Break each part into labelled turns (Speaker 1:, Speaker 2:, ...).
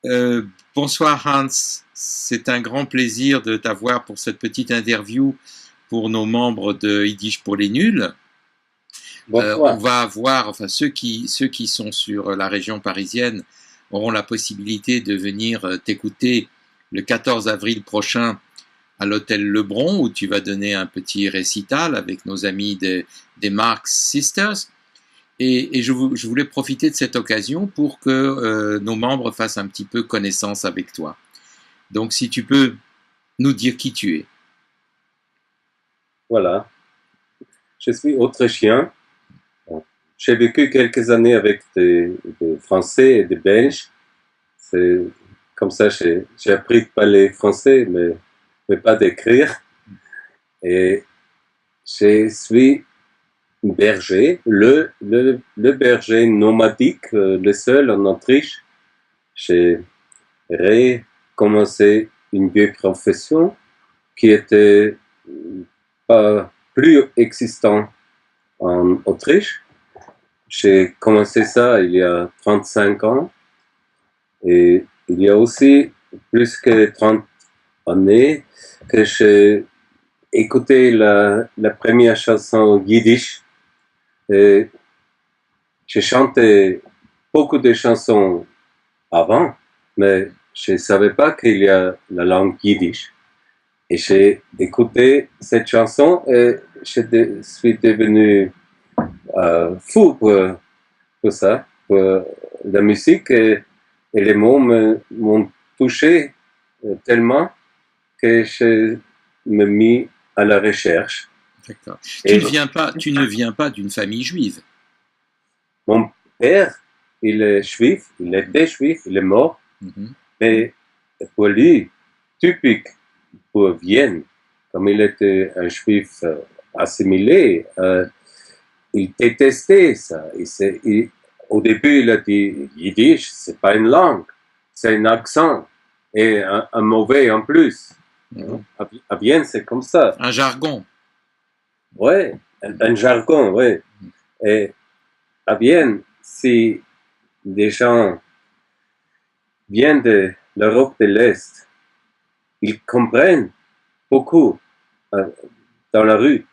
Speaker 1: Euh, Bonsoir Hans, c'est un grand plaisir de t'avoir pour cette petite interview pour nos membres de Yiddish pour les nuls. On
Speaker 2: Bonsoir.
Speaker 1: va avoir, enfin ceux qui sont sur la région parisienne auront la possibilité de venir t'écouter le 14 avril prochain à l'hôtel Lebron où tu vas donner un petit récital avec nos amis des Marx Sisters. Et je voulais profiter de cette occasion pour que nos membres fassent un petit peu connaissance avec toi. Donc, si tu peux nous dire qui tu es.
Speaker 2: Voilà. Je suis autrichien. J'ai vécu quelques années avec des Français et des Belges. C'est comme ça j'ai appris de parler français, mais pas d'écrire. Et je suis berger, le berger nomadique, le seul en Autriche. J'ai recommencé une vieille profession qui était pas plus existante en Autriche. J'ai commencé ça il y a 35 ans et il y a aussi plus que 30 années que j'ai écouté la première chanson yiddish et j'ai chanté beaucoup de chansons avant, mais je ne savais pas qu'il y a la langue yiddish. Et j'ai écouté cette chanson et je suis devenu fou pour ça, pour la musique et les mots m'ont touché tellement que je me mis à la recherche.
Speaker 1: D'accord.
Speaker 2: Et
Speaker 1: Tu ne viens pas d'une famille juive.
Speaker 2: mon père, il est juif, il était juif, il est mort,
Speaker 1: Mhm.
Speaker 2: mais pour lui, typique pour Vienne, comme il était un juif assimilé, il détestait ça. Au début, il a dit Yiddish, c'est pas une langue, c'est un accent et un mauvais en plus.
Speaker 1: Mhm.
Speaker 2: À Vienne, c'est comme ça.
Speaker 1: Un jargon.
Speaker 2: Ouais, un jargon, ouais. Et à Vienne, si des gens viennent de l'Europe de l'Est, ils comprennent beaucoup euh, dans la rue.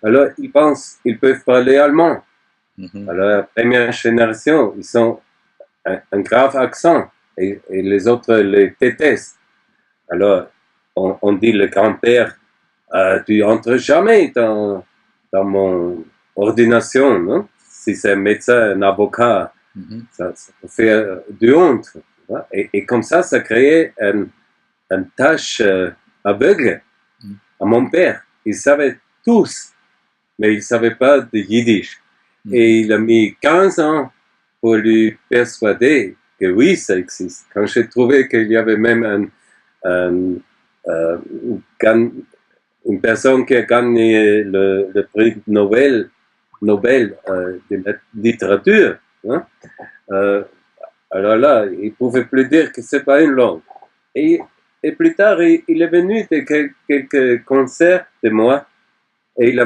Speaker 2: Alors, ils pensent qu'ils peuvent parler allemand.
Speaker 1: Mhm.
Speaker 2: Alors, la première génération, ils ont un grave accent et les autres les détestent. Alors, on dit le grand-père, tu entres jamais dans mon ordination, non? Si c'est un médecin, un avocat,
Speaker 1: Mhm.
Speaker 2: ça fait de honte. Et comme ça crée une tâche aveugle
Speaker 1: Mhm.
Speaker 2: à mon père. Il savait tous, mais il ne savait pas de yiddish.
Speaker 1: Mhm.
Speaker 2: Et il a mis 15 ans pour lui persuader que oui, ça existe. Quand j'ai trouvé qu'il y avait même un, euh, une personne qui a gagné le prix Nobel de la littérature, hein, euh, alors là, il ne pouvait plus dire que ce n'est pas une langue. Et, et plus tard, il est venu de quelques concerts de moi et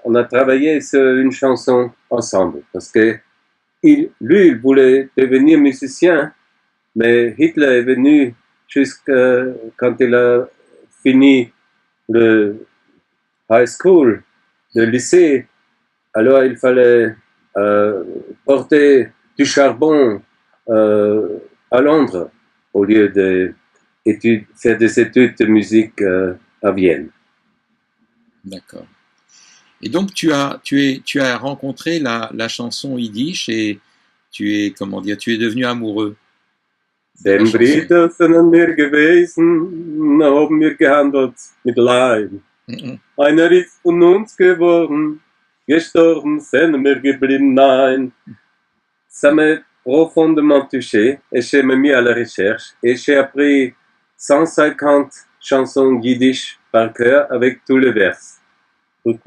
Speaker 2: on a travaillé sur une chanson ensemble parce que lui, il voulait devenir musicien, mais Hitler est venu jusqu'à quand il a fini le high school, le lycée. Alors il fallait euh, porter du charbon euh, à Londres au lieu de faire des études de musique à Vienne.
Speaker 1: D'accord. Et donc, tu as rencontré la chanson Yiddish et comment dire, tu es devenu amoureux de la
Speaker 2: Denn
Speaker 1: chanson.
Speaker 2: Brüder sind an mir gewesen, haben wir gehandelt mit Leid.
Speaker 1: Mhm.
Speaker 2: Einer ist von uns geworden, gestorben sind wir geblieben. Nein, ça m'a profondément touché et je me mis à la recherche et j'ai appris 150 chansons yiddish par cœur avec tous les vers. Pourquoi